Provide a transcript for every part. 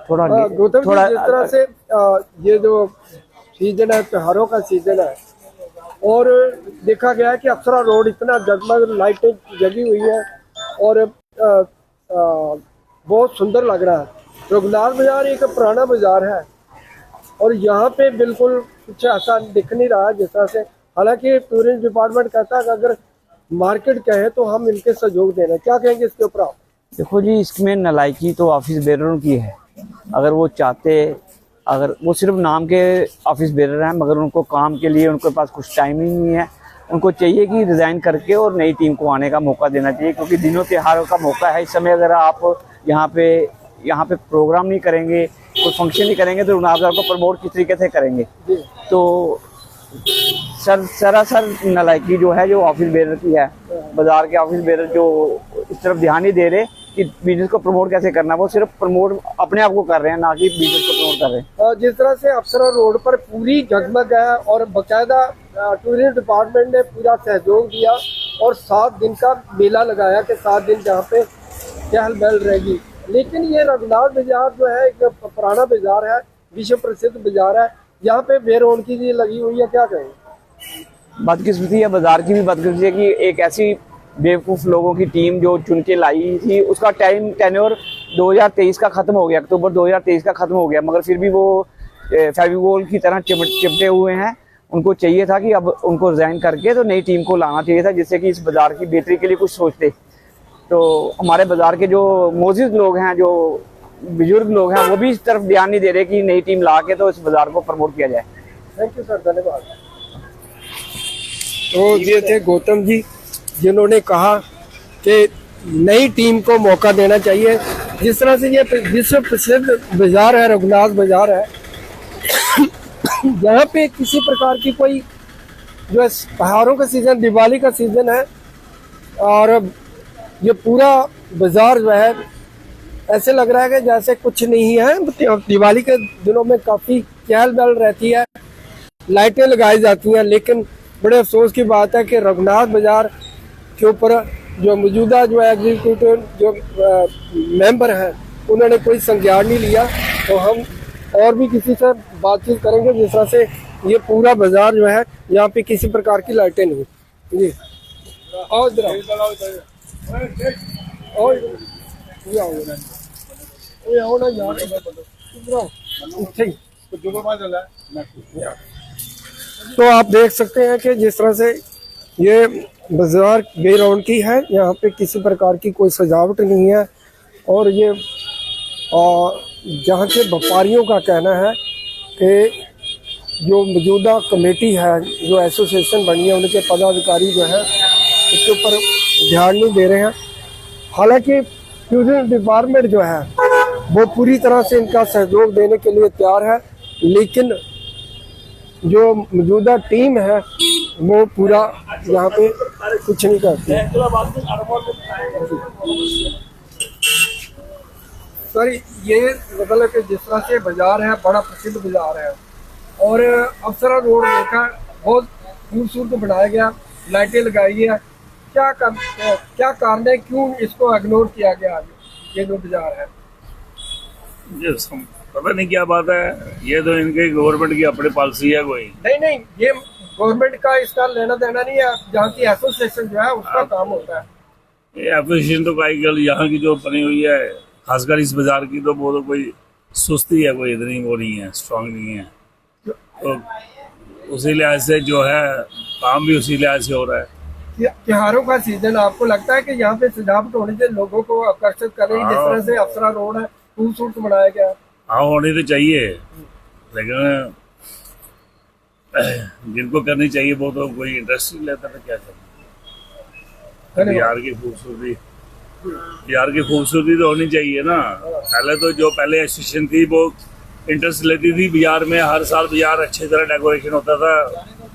थोड़ा गौतम जी, जिस तरह से ये जो सीजन है, त्योहारों का सीजन है, और देखा गया है कि अप्सरा रोड इतना जगमग लाइटें जगी हुई है और बहुत सुंदर लग रहा है। रघुनाथ बाजार एक पुराना बाजार है और यहाँ पे बिल्कुल कुछ ऐसा दिख नहीं रहा है जिस तरह से, हालांकि टूरिज्म डिपार्टमेंट कहता है कि अगर मार्केट कहे तो हम इनके सहयोग दे रहे हैं। क्या कहेंगे इसके ऊपर आप? देखो जी, इसमें नलायकी तो ऑफिस बेररों की है। अगर वो चाहते, अगर वो सिर्फ नाम के ऑफिस बेरर हैं, मगर उनको काम के लिए उनके पास कुछ टाइम ही नहीं है। उनको चाहिए कि रिज़ाइन करके और नई टीम को आने का मौका देना चाहिए, क्योंकि दिनों त्योहारों का मौका है। इस समय अगर आप यहाँ पे प्रोग्राम नहीं करेंगे, कोई फंक्शन नहीं करेंगे, तो रघुनाथ बाजार को प्रमोट किस तरीके से करेंगे? तो सरासर नलायकी जो है, जो ऑफिस बेरर की है, बाजार के ऑफिस बेरर जो इस तरफ ध्यान नहीं दे रहे कि बिजनेस को प्रमोट कैसे करना, वो सिर्फ प्रमोट अपने आप को कर रहे हैं, ना कि बिजनेस को प्रमोट कर रहे हैं। जिस तरह से अप्सरा रोड पर पूरी जगमग है और बाकायदा टूरिज्म डिपार्टमेंट ने पूरा सहयोग दिया और 7 दिन का मेला लगाया कि 7 दिन जहाँ पे चहल पहल रहेगी। लेकिन ये रघुनाथ बाजार जो है एक पुराना बाजार है, विश्व प्रसिद्ध बाजार है, यहाँ पे बेरौनकी जी लगी हुई है। क्या कहें? बदकिस्मती है, बाजार की भी बदकिस्मती है कि एक ऐसी बेवकूफ़ लोगों की टीम जो चुन के लाई थी, उसका टाइम टेन्योर 2023 का ख़त्म हो गया, अक्टूबर 2023 का ख़त्म हो गया, मगर फिर भी वो फेविकोल की तरह चिपटे हुए हैं। उनको चाहिए था कि अब उनको रिज़ाइन करके तो नई टीम को लाना चाहिए था, जिससे कि इस बाज़ार की बेहतरी के लिए कुछ सोचते। तो हमारे बाज़ार के जो मोजिज़ लोग हैं, जो बुजुर्ग लोग हैं, वो भी इस तरफ ध्यान नहीं दे रहे कि नई टीम ला के तो इस बाज़ार को प्रमोट किया जाए। थैंक यू सर, धन्यवाद। तो ये थे गौतम जी, जिन्होंने कहा कि नई टीम को मौका देना चाहिए। जिस तरह से ये विश्व प्रसिद्ध बाजार है, रघुनाथ बाजार है, यहाँ पे किसी प्रकार की कोई जो है त्योहारों का सीजन, दिवाली का सीजन है और ये पूरा बाजार जो है ऐसे लग रहा है कि जैसे कुछ नहीं है। दिवाली के दिनों में काफ़ी चहल पहल रहती है, लाइटें लगाई जाती हैं, लेकिन बड़े अफसोस की बात है कि रघुनाथ बाजार के ऊपर जो मौजूदा जो है एग्जीक्यूटिव जो मेंबर हैं, उन्होंने कोई संज्ञान नहीं लिया। तो हम और भी किसी से बातचीत करेंगे। जिस तरह से ये पूरा बाजार जो है, यहाँ पे किसी प्रकार की लाइटें नहीं जी। और तो आप देख सकते हैं कि जिस तरह से ये बाजार बेरौनकी है, यहाँ पे किसी प्रकार की कोई सजावट नहीं है। और ये जहाँ के व्यापारियों का कहना है कि जो मौजूदा कमेटी है, जो एसोसिएशन बनी है, उनके पदाधिकारी जो है इसके ऊपर ध्यान नहीं दे रहे हैं। हालांकि टूरिज्म डिपार्टमेंट जो है वो पूरी तरह से इनका सहयोग देने के लिए तैयार है, लेकिन जो मौजूदा टीम है वो पूरा यहाँ पे कुछ नहीं करती है। सर, ये मतलब कि जिस तरह से बाजार है, बड़ा प्रसिद्ध बाजार है और अप्सरा रोड देखा बहुत खूबसूरत बनाया गया, लाइटें लगाई है। क्या कारण है, क्यों इसको इग्नोर किया गया ये जो बाजार है? पता नहीं क्या बात है, ये तो इनके गवर्नमेंट की अपनी पॉलिसी है। कोई नहीं, ये गवर्नमेंट का इसका लेना देना नहीं है, जहाँ की एसोसिएशन जो है उसका काम होता है। ये एसोसिएशन तो कोई यहाँ की जो बनी हुई है, खासकर इस बाजार की, तो वो तो कोई सुस्ती है, कोई इतनी वो नहीं है, स्ट्रांग नहीं है। तो उसी लिहाज से जो है काम भी उसी लिहाज से हो रहा है। त्योहारों का सीजन, आपको लगता है कि यहाँ पे सजावट होनी चाहिए, लोगों को आकर्षित करेगी? जिस तरह से अप्सरा रोड है खूबसूरत बनाया गया। हाँ, होनी तो चाहिए, लेकिन जिनको करनी चाहिए वो तो कोई इंटरेस्ट नहीं लेता, तो क्या करें। बिहार की खूबसूरती तो होनी चाहिए ना। पहले तो जो पहले एसोसिएशन थी वो इंटरेस्ट लेती थी बिहार में, हर साल बिहार अच्छी तरह डेकोरेशन होता था,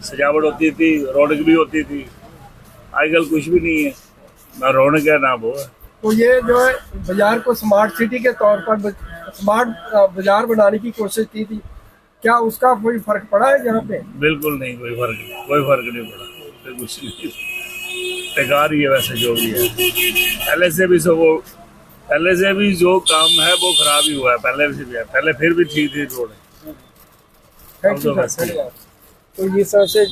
सजावट होती थी, रौनक भी होती थी। आजकल कुछ भी नहीं है, ना रौनक है ना वो है। तो ये जो है बाजार को स्मार्ट सिटी के तौर पर स्मार्ट बाजार बनाने की कोशिश की थी, क्या उसका कोई फर्क पड़ा है यहाँ पे? बिल्कुल नहीं, कोई फर्क नहीं पड़ा, कुछ नहीं, बेकार ही है वैसे जो भी है। पहले से भी सब वो पहले से भी जो काम है वो खराब ही हुआ है, पहले से भी है, पहले फिर भी ठीक थी रोड। Thank you sir. तो ये सर से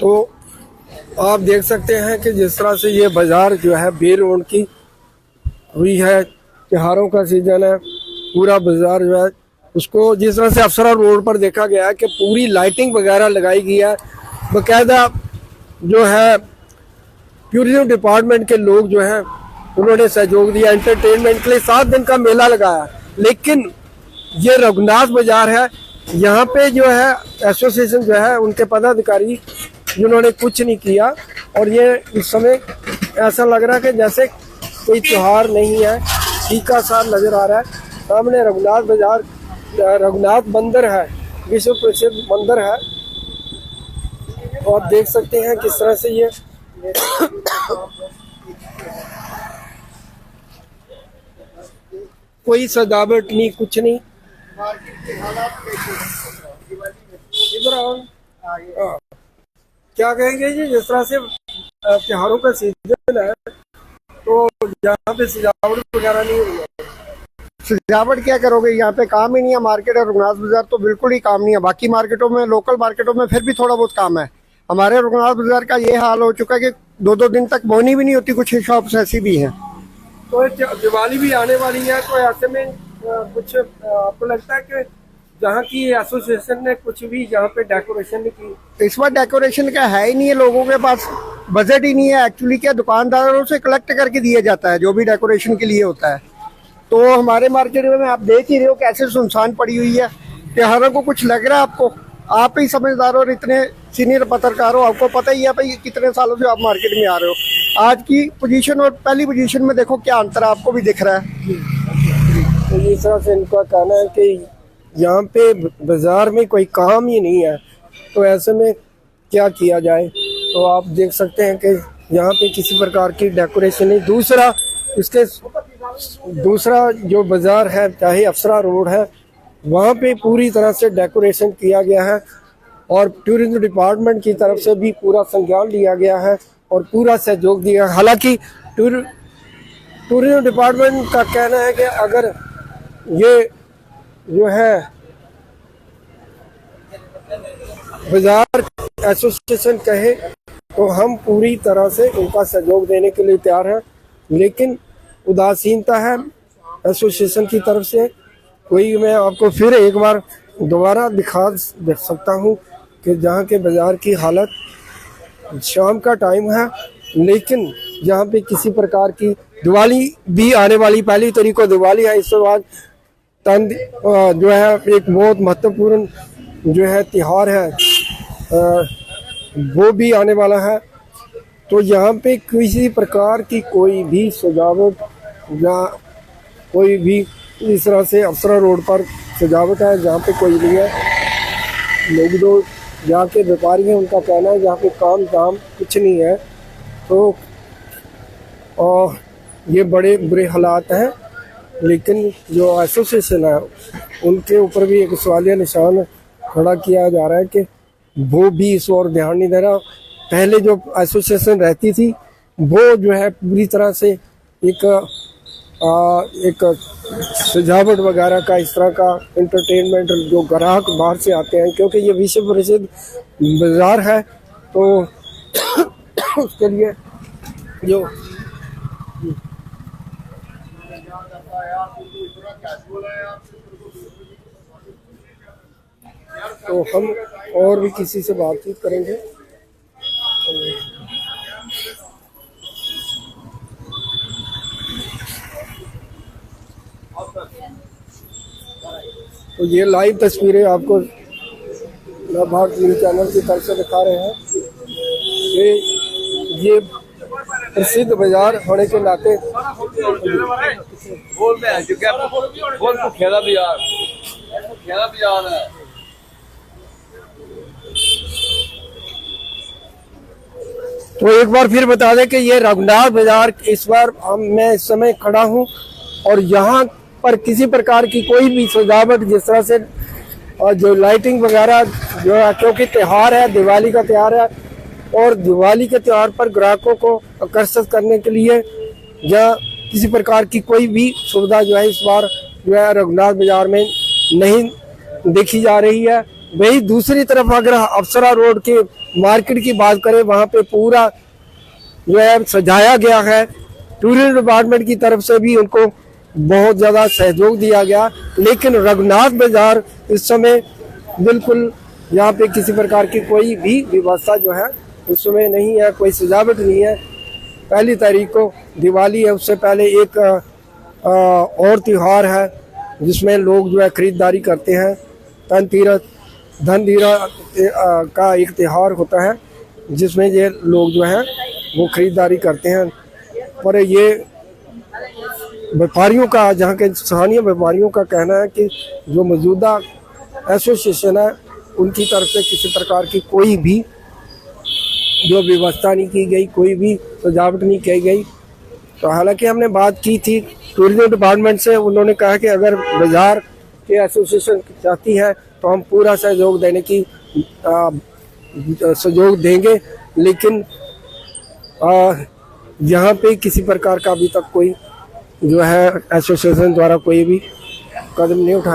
तो आप देख सकते हैं कि जिस तरह से ये बाजार जो है बे रोड की हुई है, त्योहारों का सीजन है, पूरा बाजार जो है उसको जिस तरह से अफसरा रोड पर देखा गया है कि पूरी लाइटिंग वगैरह लगाई गई है, बकायदा जो है टूरिज्म डिपार्टमेंट के लोग जो हैं उन्होंने सहयोग दिया एंटरटेनमेंट के लिए। 7 दिन का मेला लगाया, लेकिन ये रघुनाथ बाजार है, यहाँ पे जो है एसोसिएशन जो है उनके पदाधिकारी जिन्होंने कुछ नहीं किया, और ये इस समय ऐसा लग रहा है कि जैसे कोई त्योहार नहीं है, फीका सा नजर आ रहा है। सामने रघुनाथ बाजार, रघुनाथ मंदिर है, विश्व प्रसिद्ध मंदिर है, और देख सकते हैं किस तरह से ये कोई सजावट नहीं, कुछ नहीं। इधर आओ। हाँ। क्या कहेंगे जी, जिस तरह से त्योहारों का सीजन है तो यहाँ पे सजावट वगैरह नहीं हुई है। सजावट क्या करोगे, यहाँ पे काम ही नहीं है। मार्केट है रघुनाथ बाजार तो बिल्कुल ही काम नहीं है। बाकी मार्केटों में, लोकल मार्केटों में फिर भी थोड़ा बहुत काम है। हमारे रघुनाथ बाजार का ये हाल हो चुका है कि 2-2 दिन तक बोनी भी नहीं होती। कुछ शॉप्स ऐसी भी हैं। तो दिवाली भी आने वाली है, तो ऐसे में कुछ आपको लगता है कि जहाँ की एसोसिएशन ने कुछ भी यहाँ पे डेकोरेशन नहीं की? इस बार डेकोरेशन का है ही नहीं है, लोगों के पास बजट ही नहीं है। एक्चुअली क्या, दुकानदारों से कलेक्ट करके दिया जाता है जो भी डेकोरेशन के लिए होता है। तो हमारे मार्केट में आप देख ही रहे हो कैसे सुनसान पड़ी हुई है। त्योहारों को कुछ लग रहा है आपको? आप ही समझदार हो और इतने सीनियर पत्रकार हो, आपको पता ही है भाई कितने सालों से आप मार्केट में आ रहे हो। आज की पोजीशन और पहली पोजीशन में देखो क्या अंतर आपको भी दिख रहा है। तो इस तरह से इनका कहना है कि यहाँ पे बाजार में कोई काम ही नहीं है, तो ऐसे में क्या किया जाए। तो आप देख सकते हैं कि यहाँ पे किसी प्रकार की डेकोरेशन नहीं। दूसरा जो बाजार है, चाहे अफसरा रोड है, वहाँ पे पूरी तरह से डेकोरेशन किया गया है और टूरिज्म डिपार्टमेंट की तरफ से भी पूरा संज्ञान लिया गया है और पूरा सहयोग दिया। हालांकि टूरिज्म डिपार्टमेंट का कहना है कि अगर ये जो है बाजार एसोसिएशन कहे तो हम पूरी तरह से उनका सहयोग देने के लिए तैयार हैं, लेकिन उदासीनता है एसोसिएशन की तरफ से। कोई मैं आपको फिर एक बार दोबारा दिखा सकता हूँ कि जहाँ के बाजार की हालत, शाम का टाइम है, लेकिन जहाँ पे किसी प्रकार की, दिवाली भी आने वाली, 1 तारीख को दिवाली है, इसके बाद जो है एक बहुत महत्वपूर्ण जो है त्योहार है वो भी आने वाला है। तो यहाँ पे किसी प्रकार की कोई भी सजावट या कोई भी इस तरह से अफसरा रोड पर सजावट है जहाँ पे कोई नहीं है। लोग जो यहाँ के व्यापारी हैं उनका कहना है यहाँ पे काम धाम कुछ नहीं है। तो और ये बड़े बुरे हालात हैं, लेकिन जो एसोसिएशन है उनके ऊपर भी एक सवालिया निशान खड़ा किया जा रहा है कि वो भी इस ओर ध्यान नहीं दे रहा। पहले जो एसोसिएशन रहती थी वो जो है पूरी तरह से एक सजावट वगैरह का, इस तरह का एंटरटेनमेंट, जो ग्राहक बाहर से आते हैं, क्योंकि ये विश्व प्रसिद्ध बाजार है, तो उसके लिए जो तो हम और भी किसी से बातचीत करेंगे। तो ये लाइव तस्वीरें आपको भारत न्यूज़ चैनल की तरफ से दिखा रहे हैं कि ये प्रसिद्ध बाजार होने के नाते तो एक बार फिर बता दें कि ये रघुनाथ बाजार, इस बार मैं इस समय खड़ा हूँ और यहाँ पर किसी प्रकार की कोई भी सजावट जिस तरह से और जो लाइटिंग वगैरह जो है, क्योंकि त्यौहार है, दिवाली का त्यौहार है और दिवाली के त्यौहार पर ग्राहकों को आकर्षित करने के लिए या किसी प्रकार की कोई भी सुविधा जो है इस बार जो है रघुनाथ बाजार में नहीं देखी जा रही है। वही दूसरी तरफ अगर अप्सरा रोड के मार्केट की बात करें, वहाँ पे पूरा जो है सजाया गया है। टूरिज्म डिपार्टमेंट की तरफ से भी उनको बहुत ज़्यादा सहयोग दिया गया, लेकिन रघुनाथ बाजार इस समय बिल्कुल यहाँ पे किसी प्रकार की कोई भी व्यवस्था जो है इस समय नहीं है, कोई सजावट नहीं है। 1 तारीख को दिवाली है, उससे पहले एक और त्यौहार है जिसमें लोग जो है खरीदारी करते हैं। धनतेरस का एक त्यौहार होता है जिसमें ये लोग जो है वो खरीदारी करते हैं। पर ये व्यापारियों का, जहाँ के स्थानीय व्यापारियों का कहना है कि जो मौजूदा एसोसिएशन है उनकी तरफ से किसी प्रकार की कोई भी जो व्यवस्था नहीं की गई, कोई भी सजावट नहीं की गई। तो हालांकि हमने बात की थी टूरिज्म डिपार्टमेंट से, उन्होंने कहा कि अगर बाजार के एसोसिएशन चाहती है तो हम पूरा सहयोग देने की सहयोग देंगे, लेकिन यहाँ पे किसी प्रकार का अभी तक कोई जो है एसोसिएशन द्वारा कोई भी कदम नहीं उठाया।